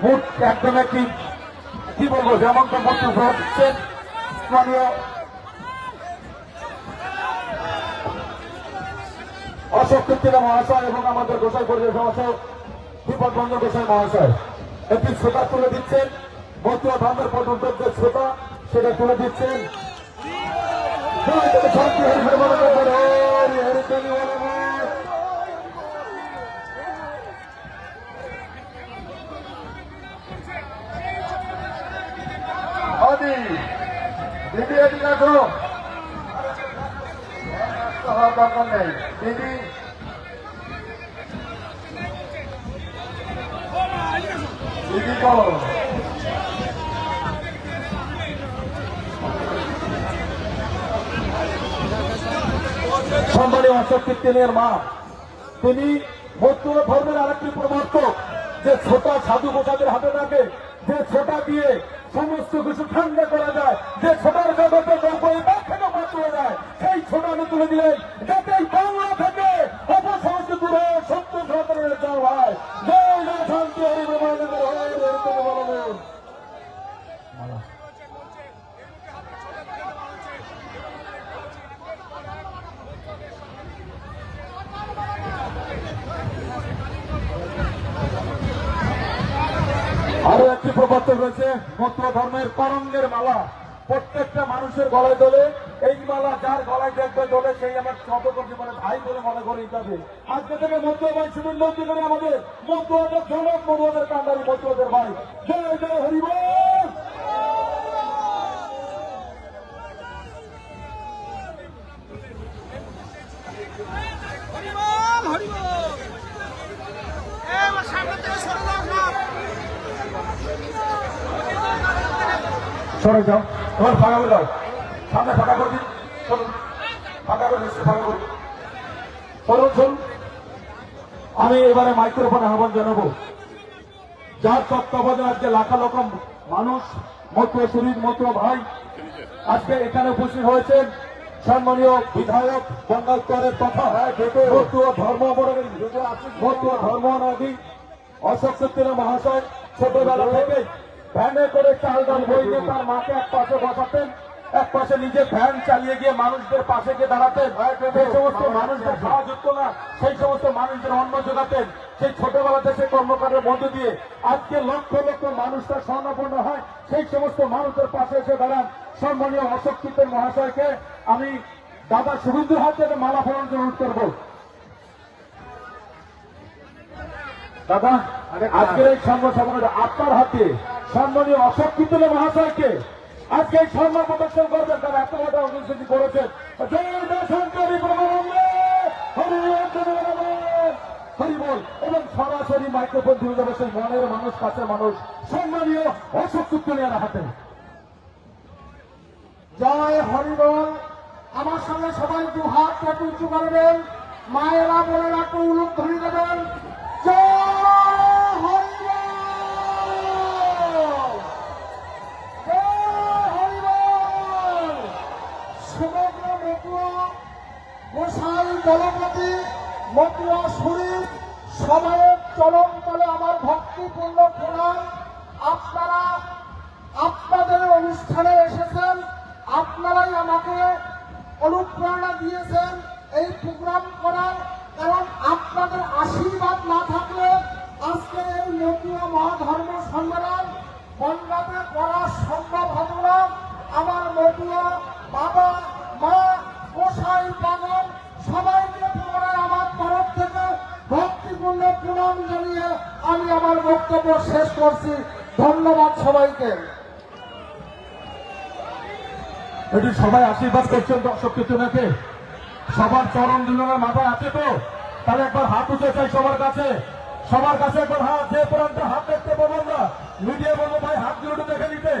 মুখ একদম একটি কি বলবো যেমন মূর্তি উপহার দিচ্ছেন স্থানীয় অশোক কীর্তিরা মহাশয় এবং আমাদের গোসাই পরিবেশ সভাপতি দীপক রঞ্জন গোসাই মহাশয় একটি শ্রোতা তুলে দিচ্ছেন। মতুয়া ধর্মের পর্যটক যে শ্রোতা সেটা তুলে দিচ্ছেন। দিদি এদিকে আসো, হওয়ার দরকার নেই দিদি। দিদি বলো সম্মানীয় অশোক কীর্তনের মা, তিনি মতুয়া ধর্মের আরেকটি প্রবর্তক। যে ছোটা সাধু প্রসাদের হাতে থাকে, যে ছোটা দিয়ে সমস্ত কিছু ঠান্ডা করা যায়, যে ছোটার জগতে চলে যায়, সেই ছোটা তুলে দিলেন যাতে বাংলা থেকে অপসংস্কৃত দূরে সত্য সনাতনের জয় হয়। জয় জয় শান্তি হরি বলবেন। আরো একটি প্রবর্তন রয়েছে মতুয়া ধর্মের করঙ্গের মালা। প্রত্যেকটা মানুষের গলায় দোলে এই মালা, যার গলায় দেখবে দোলে সেই আমার সতর্ক জীবনে ভাই বলে মনে করে যাবে। আজকে থেকে মতুয়া ভাই শুনুন নদী করে আমাদের মতুয়াদের জনক, মতুয়াদের কান্ডারি, মতুয়াদের ভাই। জয় জয় হরিবল। সরে যাও, তোমার ফাঁকা করে দাও, সামনে ফাঁকা করে দিন, চলুন ফাঁকা করে দিচ্ছি, ফাঁকা করে চলুন চলুন। আমি এবারে মাইক্রোফোনে আহ্বান জানাবো, যার তত্ত্বাবধানে আজকে লাখা লক্ষ মানুষ, মতুয়া শরীর, মতুয়া ভাই আজকে এখানে উপস্থিত হয়েছেন। সম্মানীয় বিধায়ক বঙ্গাল স্তরের তথা মতুয়া ধর্মাবলম্বী অশোক কীর্তনা মহাশয় ছোটবেলা থেকে ভ্যানে করে চাল ডাল বই নিয়ে তার মাকে এক পাশে বসাতেন, এক পাশে নিজে ভ্যান চালিয়ে গিয়ে মানুষদের পাশে গিয়ে দাঁড়াতেন। সেই সমস্ত মানুষদের খাওয়া যুক্ত না, সেই সমস্ত মানুষদের অন্ন যোগাতেন। সেই ছোটবেলাতে সেই কর্মকাণ্ডের মধ্য দিয়ে আজকে লক্ষ লক্ষ মানুষ তার স্বর্ণাপন্ন হয়। সেই সমস্ত মানুষের পাশে এসে দাঁড়ান সম্মানীয় অশোক কীর্তন মহাশয়কে আমি দাদা শুভেন্দুর হাত থেকে মালা ফেরানোর জন্য অনুরোধ করবো। দাদা আজকের এই সম্মান আপনার হাতে সম্মানীয় অশোক কীর্তন মহাশয়কে আজকে এই সম্মান প্রদর্শন করবেন। তারা এত বড় অনুষ্ঠানটি করেছেন। হরিবল এবং সরাসরি মাইক্রোফোন তুলে দেবে সেই মনের মানুষ, কাছের মানুষ সম্মানীয় অশোক কীর্তনের হাতে। জয় হরিবল। আমার সঙ্গে সবাই দু হাত একটু উঁচু করবেন, মায়েরা বোনেরা একটু উলুক ধরে দেবেন। জয় হরিবল, জয় হরিবল। সমগ্র মতুয়া গোসাই দলপতি, মতুয়া শরীর সবাইয়ের চরম তলে আমার ভক্তিপূর্ণ প্রণাম। আপনারা আপনাদের অনুষ্ঠানে এসেছেন, আপনারাই আমাকে অনুপ্রেরণা দিয়েছেন এই প্রোগ্রাম করার। কারণ আপনাদের আশীর্বাদ না থাকলে আজকে এই মতুয়া মহাধর্ম সম্মেলন বনগাঁতে করা সম্ভব হতো না। আমার মতুয়া বাবা মা গোসাই পাগল সবাইকে পুনরায় আমার তরফ থেকে ভক্তিপূর্ণ প্রণাম জানিয়ে আমি আমার বক্তব্য শেষ করছি। ধন্যবাদ সবাইকে। এটি সবাই আশীর্বাদ করছেন অশোক কীর্তনাকে, সবার চরণ দুজনের মাথায় আছে তো, তাহলে একবার হাত উঠে চাই সবার কাছে, সবার কাছে একবার হাত, যে প্রান্তে হাত দেখতে পাবো আমরা মিডিয়া বলবো ভাই হাত দিয়ে উঠে দেখে নিতে,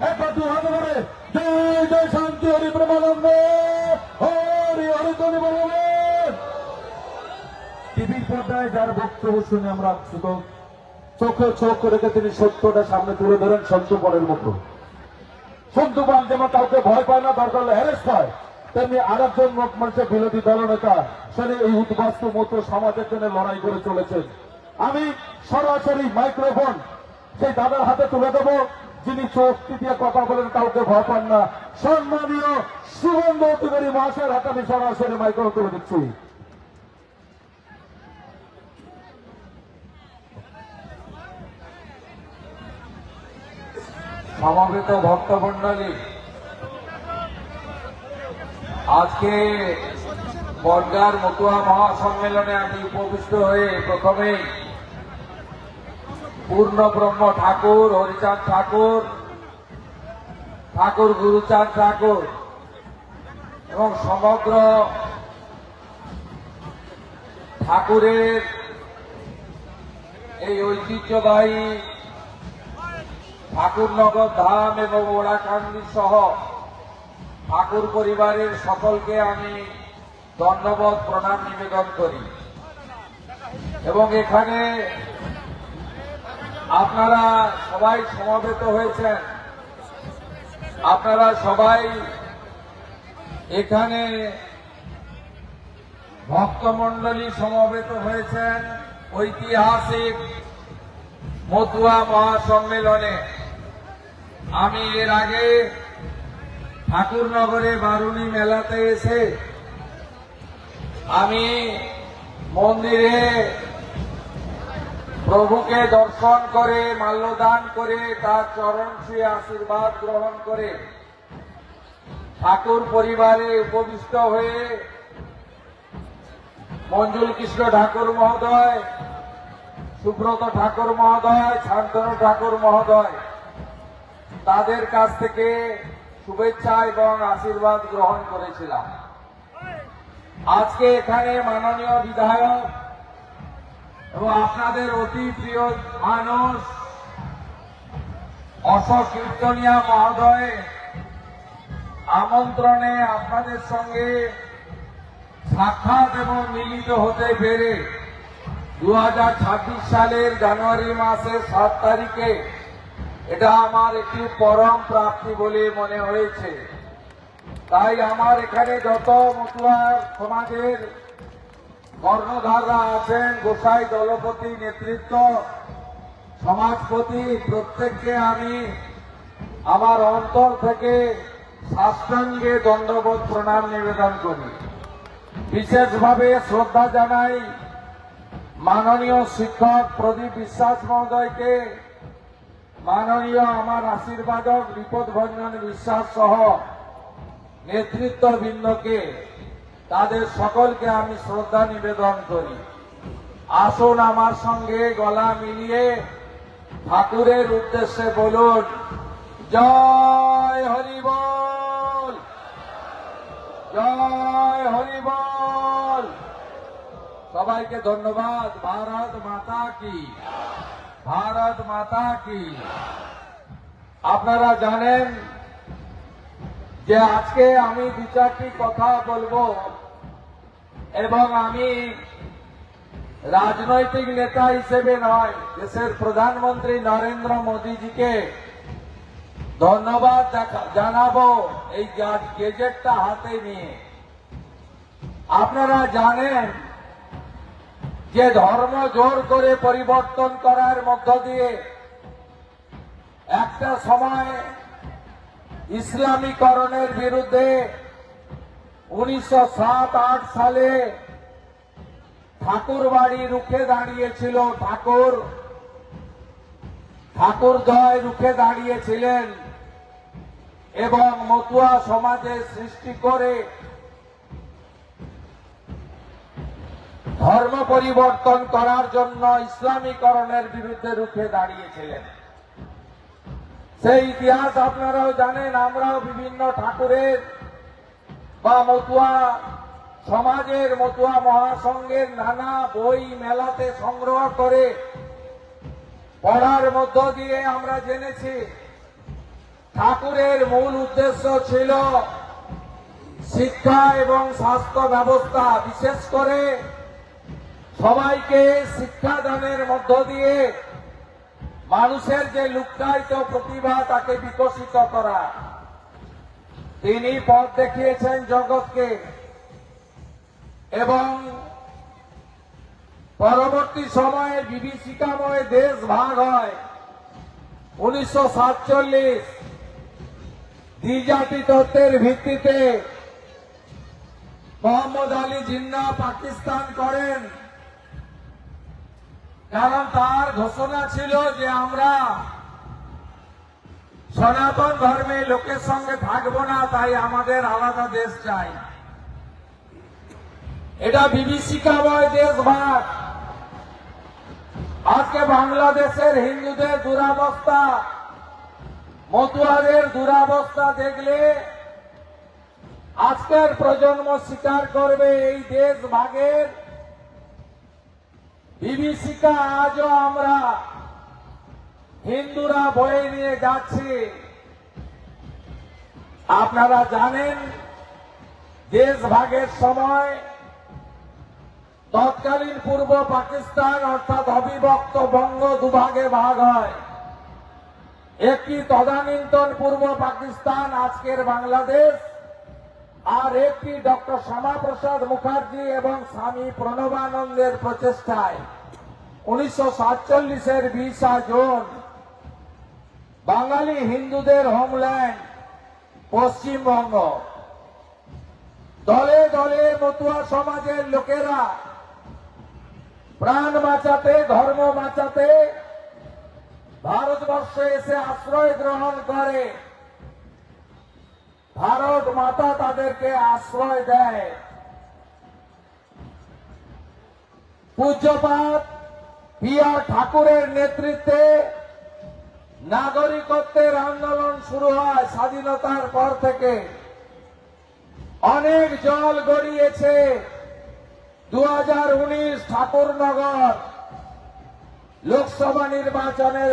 একবার দু হাতে করে জয় জয় শান্তি হরি প্রেমানন্দে হরি হরি ধ্বনি বলবেন। টিভির পর্দায় যার বক্তব্য শুনে আমরা শুধু চোখে চোখ রেখে তিনি সত্যটা সামনে তুলে ধরেন সত্যপরের মতো। সন্তুপান যেমন কাউকে ভয় পায় না, দরকার হলে হ্যারেস পায়, তেমনি আর একজন মানুষের বিরোধী দলনেতা সেখানে এই উদ্বাস্তু মতো সমাজের জন্য লড়াই করে চলেছেন। আমি সরাসরি মাইক্রোফোন সেই দাদার হাতে তুলে দেবো, যিনি চোখটি দিয়ে কথা বলেন, কাউকে ভয় পান না। সম্মানীয় শুভেন্দু অধিকারী মহাশয়ের হাতে আমি সরাসরি মাইক্রোফোন তুলে দিচ্ছি। সমবেত ভক্তমণ্ডলী, আজকে বনগাঁর মতুয়া মহাসম্মেলনে আমি উপবিষ্ট হয়ে প্রথমেই পূর্ণ ব্রহ্ম ঠাকুর, হরিচাঁদ ঠাকুর, ঠাকুর গুরুচাঁদ ঠাকুর এবং সমগ্র ঠাকুরের এই ঐতিহ্যবাহী ঠাকুরনগর ধাম এবং ওড়াকান্দি সহ ঠাকুর পরিবারের সকলকে আমি ধন্যবাদ প্রণাম নিবেদন করি। এবং এখানে আপনারা সবাই সমবেত হয়েছেন, আপনারা সবাই এখানে ভক্তমণ্ডলী সমবেত হয়েছেন ঐতিহাসিক মতুয়া মহাসম্মেলনে। আমি এর আগে ঠাকুরনগরে বারুণী মেলাতে এসে আমি মন্দিরে প্রভুকে দর্শন করে মাল্যদান করে তার চরণ ছুঁয়ে আশীর্বাদ গ্রহণ করে ঠাকুর পরিবারে উপবিষ্ট হয়ে মঞ্জুল কৃষ্ণ ঠাকুর মহোদয়, সুব্রত ঠাকুর মহোদয়, শান্তনু ঠাকুর মহোদয় তাদের কাছ থেকে শুভেচ্ছা এবং আশীর্বাদ গ্রহণ করেছিলাম। আজকে এখানে মাননীয় বিধায়ক এবং আপনাদের অতি প্রিয় মানুষ অশোক কীর্তনিয়া মহোদয় আমন্ত্রণে আপনাদের সঙ্গে সাক্ষাৎ এবং মিলিত হতে পেরে 2026 সালের জানুয়ারি মাসের 7 তারিখে এটা আমার একটি পরম প্রাপ্তি বলে মনে হয়েছে। তাই আমার এখানে যত মতুয়া সমাজের কর্ণধাররা আছেন, গোসাই দলপতি নেতৃত্ব, সমাজপতি, প্রত্যেককে আমি আমার অন্তর থেকে সাষ্টাঙ্গে দণ্ডবোধ প্রণাম নিবেদন করি। বিশেষভাবে শ্রদ্ধা জানাই মাননীয় শিক্ষক প্রদীপ বিশ্বাস মহোদয়কে, মাননীয় আমার আশীর্বাদক বিপদভঞ্জন বিশ্বাস সহ নেতৃত্ববৃন্দকে, তাদের সকলকে আমি শ্রদ্ধা নিবেদন করি। আসুন আমার সঙ্গে গলা মিলিয়ে ঠাকুরের উদ্দেশ্যে বলুন, জয় হরি বল, জয় হরি বল। সবাইকে ধন্যবাদ। ভারত মাতা কি, ভারত মাতা কি। আপনারা জানেন যে আজকে আমি 2-4টি কথা বলবো এবং আমি রাজনৈতিক নেতা হিসেবে নয়, দেশের প্রধানমন্ত্রী নরেন্দ্র মোদীজিকে ধন্যবাদ জানাবো এই গেজেটটা হাতে নিয়ে। আপনারা জানেন যে ধর্ম জোর করে পরিবর্তন করার মধ্য দিয়ে একটা সময় ইসলামীকরণের বিরুদ্ধে 1907-8 সালে ঠাকুর বাড়ি রুখে দাঁড়িয়েছিল, ঠাকুরদ্বয় রুখে দাঁড়িয়েছিলেন এবং মতুয়া সমাজের সৃষ্টি করে ধর্ম পরিবর্তন করার জন্য ইসলামীকরণের বিরুদ্ধে রুখে দাঁড়িয়েছিলেন। সেই ইতিহাস আপনারাও জানেন। আমরাও বিভিন্ন ঠাকুরের বা মতুয়া সমাজের, মতুয়া মহাসংঘের নানা বই মেলাতে সংগ্রহ করে পড়ার মধ্য দিয়ে আমরা জেনেছি ঠাকুরের মূল উদ্দেশ্য ছিল শিক্ষা এবং স্বাস্থ্য ব্যবস্থা, বিশেষ করে সবাইকে শিক্ষাদানের মধ্য দিয়ে মানুষের যে লুক্কায়িত প্রতিভা তাকে বিকশিত করা। তিনি পথ দেখিয়েছেন জগৎকে এবং পরবর্তী সময়ে বিভীষিকাময় দেশ ভাগ হয় 1947 দ্বিজাতি তত্ত্বের ভিত্তিতে মোহাম্মদ আলী জিন্নাহ পাকিস্তান করেন। কারণ তার ঘোষণা ছিল যে আমরা সনাতন ধর্মের লোকের সঙ্গে থাকবো না, তাই আমাদের আলাদা দেশ চাই। এটা বিভীষিকাময় দেশ ভাগ। আজকে বাংলাদেশের হিন্দুদের দুরাবস্থা, মতুয়াদের দুরাবস্থা দেখলে আজকের প্রজন্ম স্বীকার করবে এই দেশ ভাগের বিভীষিকা আজও আমরা হিন্দুরা বয়ে নিয়ে যাচ্ছি। আপনারা জানেন দেশ ভাগের সময় তৎকালীন পূর্ব পাকিস্তান অর্থাৎ অবিভক্ত বঙ্গ দুভাগে ভাগ হয়। একটি তদানীন্তন পূর্ব পাকিস্তান আজকের বাংলাদেশ, আর একটি ডক্টর শ্যামাপ্রসাদ মুখার্জি এবং স্বামী প্রণবানন্দের প্রচেষ্টায় 1947-এর 20 জুন বাঙালি হিন্দুদের হোমল্যান্ড পশ্চিমবঙ্গ, দলে দলে মতুয়া সমাজের লোকেরা প্রাণ বাঁচাতে, ধর্ম বাঁচাতে ভারতবর্ষে এসে আশ্রয় গ্রহণ করে। ভারত মাতা তাদেরকে আশ্রয় দেয়। পূজ্যপাত পি.আর. ঠাকুরের নেতৃত্বে নাগরিকত্বের আন্দোলন শুরু হয় স্বাধীনতার পর থেকে। অনেক জল গড়িয়েছে। 2019 ঠাকুরনগর লোকসভা নির্বাচনের